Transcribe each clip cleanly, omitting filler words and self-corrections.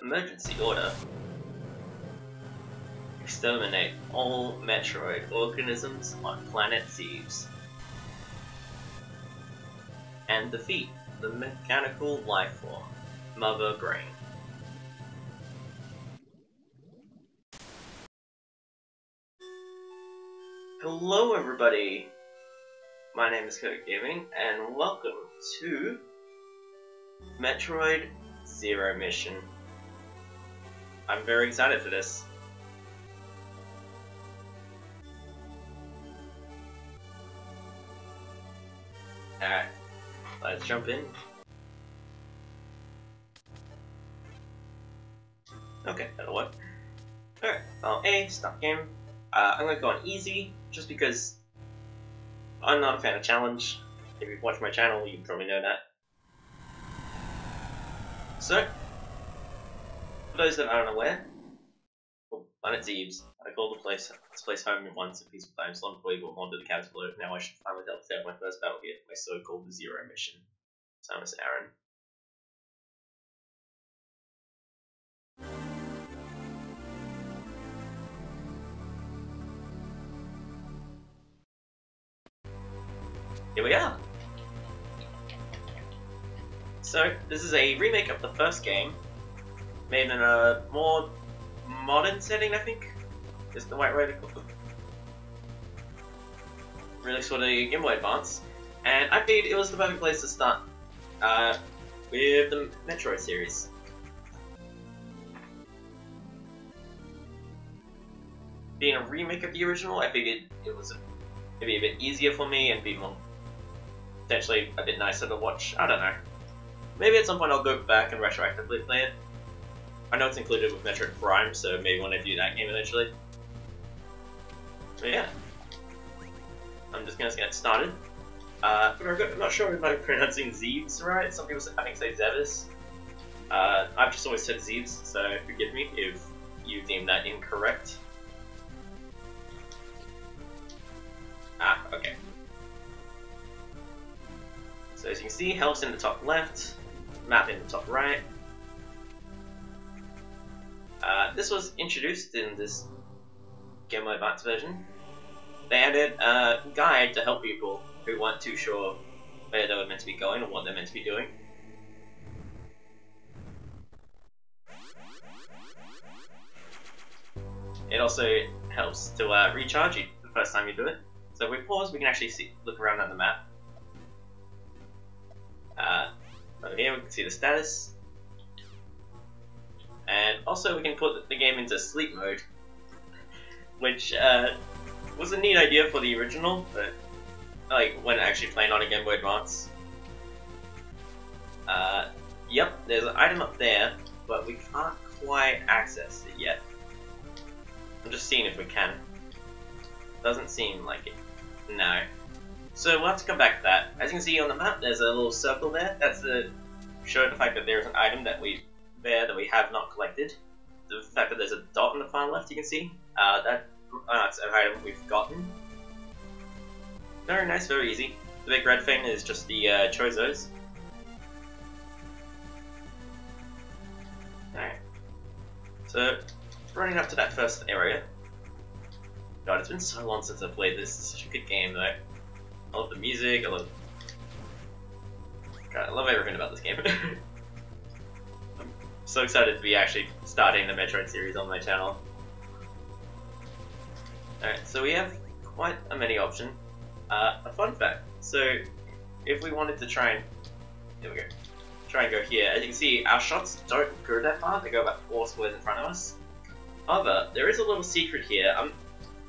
Emergency order. Exterminate all Metroid organisms on planet Thebes. And defeat the mechanical life form, Mother Brain. Hello everybody! My name is Code Gaming, and welcome to Metroid Zero Mission. I'm very excited for this. Alright, let's jump in. Okay, that'll work. Alright, file A, start game. I'm gonna go on easy, just because I'm not a fan of challenge. If you've watched my channel, you probably know that. So, for those that aren't aware, Planet Thebes. I called this place home once a peaceful time slot before you got onto the cabins below. Now I should finally help set my first battle here, my so-called Zero Mission. Samus Aran. Here we are! So, this is a remake of the first game, made in a more modern setting, I think, is the right way to call it. Really sort of Game Boy Advance, and I figured it was the perfect place to start with the Metroid series. Being a remake of the original, I figured it was maybe a bit easier for me and be more potentially a bit nicer to watch. I don't know. Maybe at some point I'll go back and retroactively play it. I know it's included with Metroid Prime, so maybe when I do that game eventually. So yeah, I'm just gonna get started. I'm not sure if I'm pronouncing Zebes right. Some people I think say Zebes. I've just always said Zebes, so forgive me if you deem that incorrect. Okay. So as you can see, health's in the top left, map in the top right. This was introduced in this Game Boy Advance version. They added a guide to help people who weren't too sure where they were meant to be going or what they're meant to be doing. It also helps to recharge you the first time you do it. So if we pause, we can actually look around at the map. Over here we can see the status. And also we can put the game into sleep mode, which was a neat idea for the original, but like when actually playing on a Game Boy Advance. Yep, there's an item up there, but we can't quite access it yet. I'm just seeing if we can. Doesn't seem like it. No. So we'll have to come back to that. As you can see on the map, there's a little circle there. That's to show the fact that there's an item that we have not collected. The fact that there's a dot on the far left, you can see. That's an item we've gotten. Very nice, very easy. The big red thing is just the Chozos. Alright. So, running up to that first area. God, it's been so long since I've played this. It's such a good game, though. I love the music, God, I love everything about this game. I'm so excited to be actually starting the Metroid series on my channel. Alright, so we have quite a many option. A fun fact, so if we wanted to try and go here, as you can see, our shots don't go that far, they go about 4 squares in front of us. However, there is a little secret here.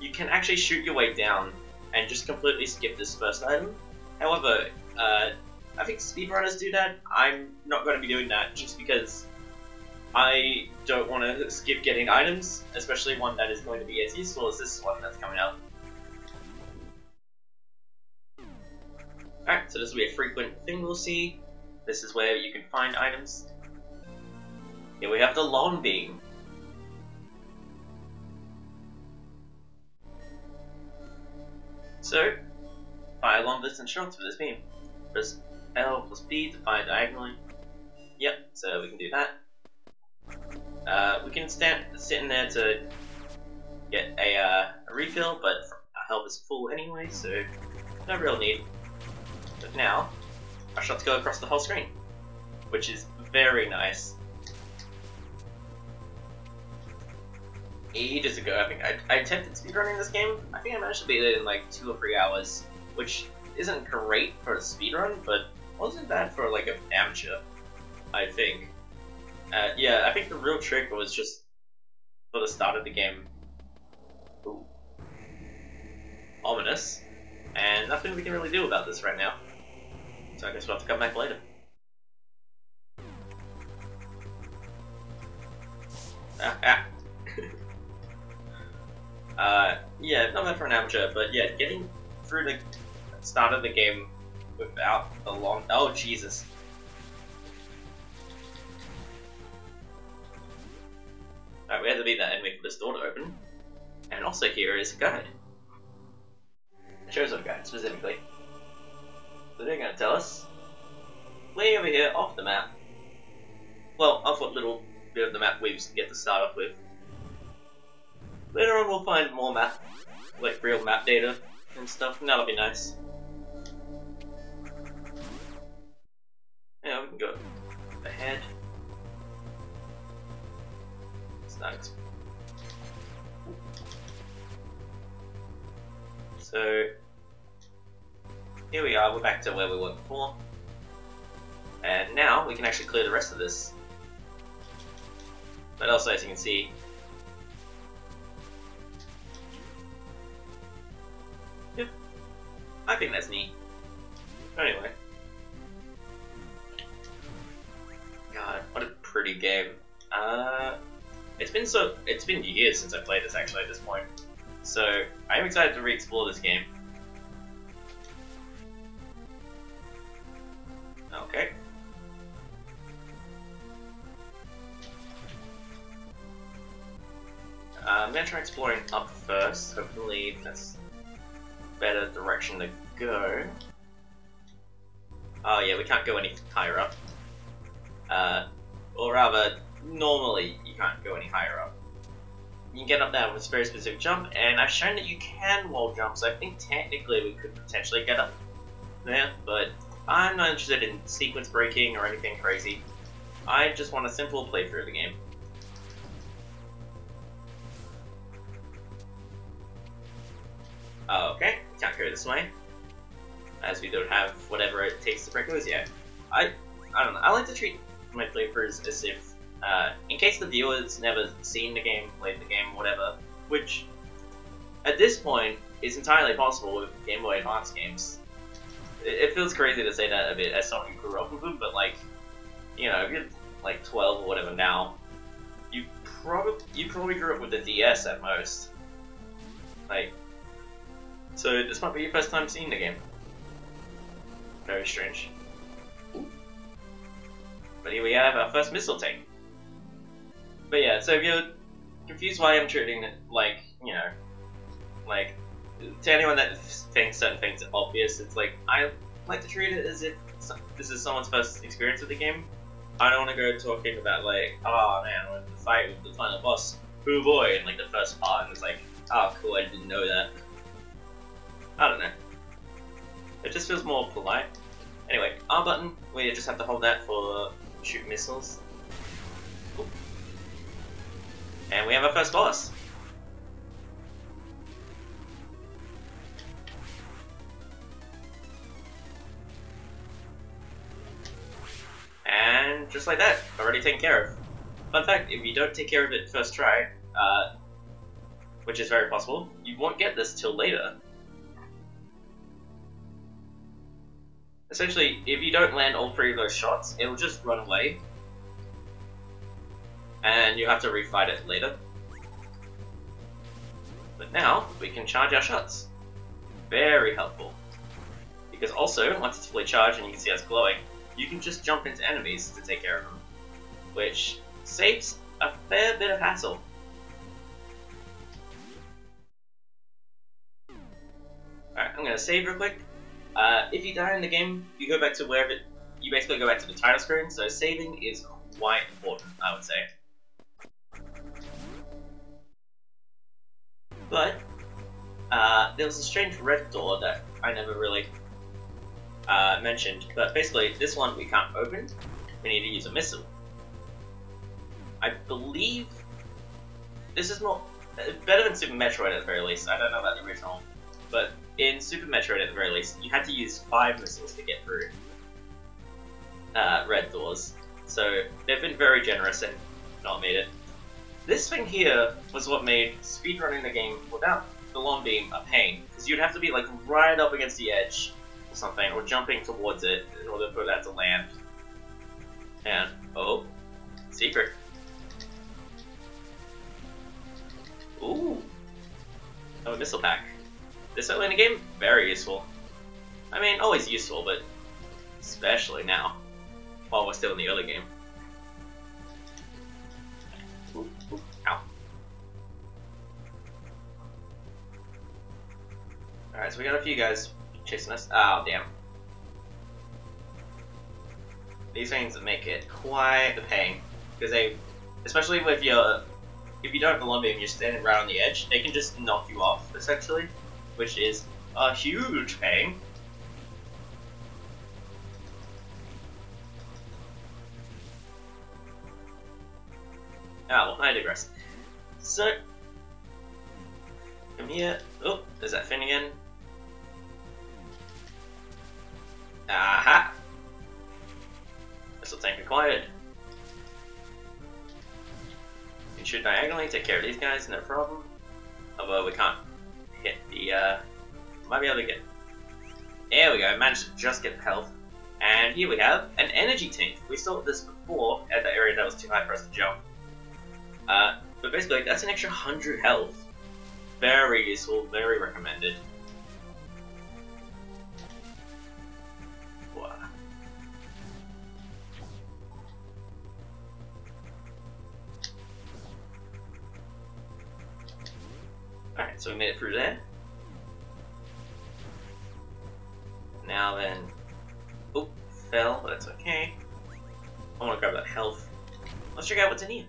You can actually shoot your way down and just completely skip this first item. However, I think speedrunners do that. I'm not going to be doing that just because I don't want to skip getting items, especially one that is going to be as useful as this one that's coming out. Alright, so this will be a frequent thing we'll see. This is where you can find items. Here we have the lawn beam. So, fire long distance shots with this beam. Press L plus B to fire diagonally. Yep, so we can do that. can sit in there to get a refill, but our health is full anyway, so no real need. But now, our shots go across the whole screen, which is very nice. Ages ago, I think I attempted speedrunning this game. I think I managed to beat it in like 2 or 3 hours, which isn't great for a speedrun, but wasn't bad for like an amateur, I think. Yeah, I think the real trick was just for the start of the game. Ooh. Ominous. And nothing we can really do about this right now. So I guess we'll have to come back later. Yeah, not bad for an amateur, but yeah, getting through the start of the game without the long... Oh, Jesus. Alright, we had to beat that and wait for this door to open. And also here is a guide. A Chozo guide, specifically. So they're going to tell us, way over here, off the map. Well, off what little bit of the map we get to start off with. Later on we'll find more map, like real map data and stuff, and that'll be nice. Yeah, we can go ahead. It's nice. So, here we are, we're back to where we were before. And now we can actually clear the rest of this. But also, as you can see, yep, I think that's neat. Anyway. God, what a pretty game. It's been years since I played this actually at this point. So I am excited to re-explore this game. Okay. I'm gonna try exploring up first. Hopefully that's a better direction to go. Oh yeah, we can't go any higher up. Or rather, normally you can't go any higher up. You can get up there with a very specific jump, and I've shown that you can wall jump, so I think technically we could potentially get up there, but I'm not interested in sequence breaking or anything crazy. I just want a simple playthrough of the game. Okay, can't go this way, as we don't have whatever it takes to break those yet. I don't know, I like to treat my playthroughs as if, in case the viewer's never seen the game, played the game, whatever, which, at this point, is entirely possible with Game Boy Advance games. It feels crazy to say that a bit as someone who grew up with them, but like, you know, if you're like 12 or whatever now, you probably grew up with the DS at most. Like, so this might be your first time seeing the game. Very strange. But here we have our first missile tank. But yeah, so if you're confused why I'm treating it like, you know, like, to anyone that thinks certain things are obvious, it's like, I like to treat it as if this is someone's first experience with the game. I don't want to go talking about like, oh man, when the fight with the final boss, oh boy, in like the first part, and it's like, oh cool, I didn't know that. I don't know. It just feels more polite. Anyway, R button, we just have to hold that for shoot missiles. Cool. And we have our first boss. And just like that, already taken care of. Fun fact, if you don't take care of it first try, which is very possible, you won't get this till later. Essentially, if you don't land all 3 of those shots, it'll just run away. And you have to refight it later. But now, we can charge our shots. Very helpful. Because also, once it's fully charged and you can see us glowing, you can just jump into enemies to take care of them. Which saves a fair bit of hassle. Alright, I'm gonna save real quick. If you die in the game, you go back to wherever you basically go back to the title screen, so saving is quite important, I would say. But there was a strange red door that I never really mentioned. But basically, this one we can't open. We need to use a missile. I believe this is more better than Super Metroid at the very least. I don't know about the original, but in Super Metroid at the very least, you had to use 5 missiles to get through red doors. So they've been very generous and not made it. This thing here was what made speedrunning the game without the long beam a pain, because you'd have to be like right up against the edge or something, or jumping towards it in order for that to land. And oh, secret. Ooh, oh, a missile pack. This early in the game, very useful. I mean, always useful, but especially now, while we're still in the early game. Ooh, ooh, ow. Alright, so we got a few guys chasing us. Oh, damn. These things make it quite the pain, because they, especially with your, if you don't have the long beam, you're standing right on the edge, they can just knock you off, essentially, which is a huge pain. Ah, well, I digress. So, come here. Oh, there's that thing again. Aha! Missile tank acquired. You can shoot diagonally, take care of these guys, no problem. Although we can't hit the, might be able to get... There we go, managed to just get the health. And here we have an energy tank. We saw this before at the area that was too high for us to jump. But basically, that's an extra 100 health. Very useful, very recommended. Wow. Alright, so we made it through there. Now then... Oh, fell, but that's okay. I want to grab that health. Let's check out what's in here.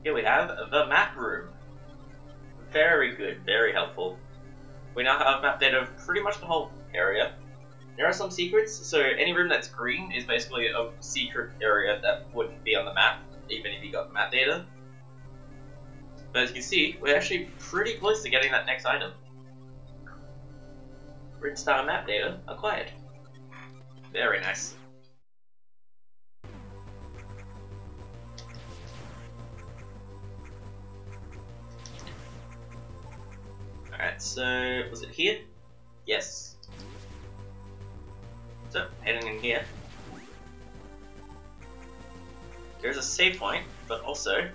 Here we have the map room. Very good, very helpful. We now have map data of pretty much the whole area. There are some secrets, so any room that's green is basically a secret area that wouldn't be on the map, even if you got the map data. But as you can see, we're actually pretty close to getting that next item. Brinstar map data acquired. Very nice. Alright, so was it here? Yes. So, heading in here. There's a save point, but also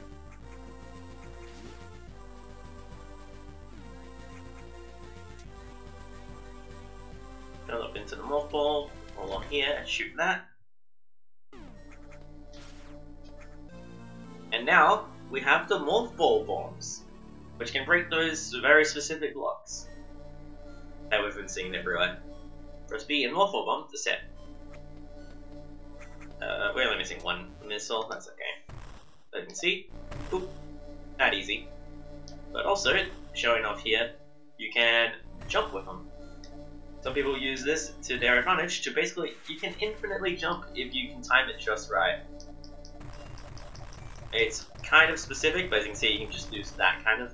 go up into the morph ball, all on here and shoot that. And now we have the morph ball bombs, which can break those very specific blocks that we've been seeing everywhere. Press B and morph ball bomb to set. We're only missing one missile, that's okay. As you can see, oop, not easy. But also, showing off here, you can jump with them. Some people use this to their advantage to basically, you can infinitely jump if you can time it just right. It's kind of specific, but as you can see, you can just use that kind of.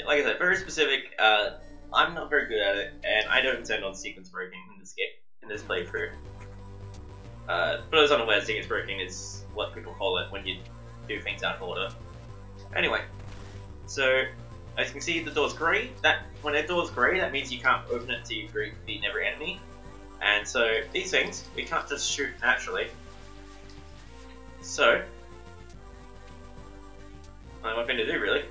Like I said, very specific. I'm not very good at it, and I don't intend on sequence breaking in this game, in this playthrough. For those unaware, sequence breaking is what people call it when you do things out of order. Anyway, so as you can see, the door's grey. When a door's grey, that means you can't open it until you've beaten every enemy. And so these things, we can't just shoot naturally. So, only one thing to do really.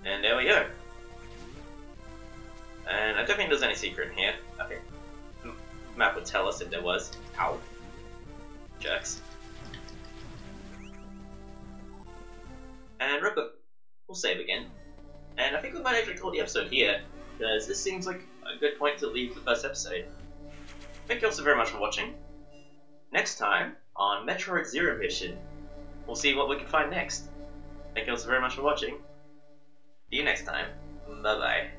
And there we go. And I don't think there's any secret in here. Okay. The map would tell us if there was. Ow. Jerks. And real quick, we'll save again. And I think we might actually call the episode here, because this seems like a good point to leave the first episode. Thank you all so very much for watching. Next time, on Metroid Zero Mission. We'll see what we can find next. Thank you all so very much for watching. See you next time. Bye bye.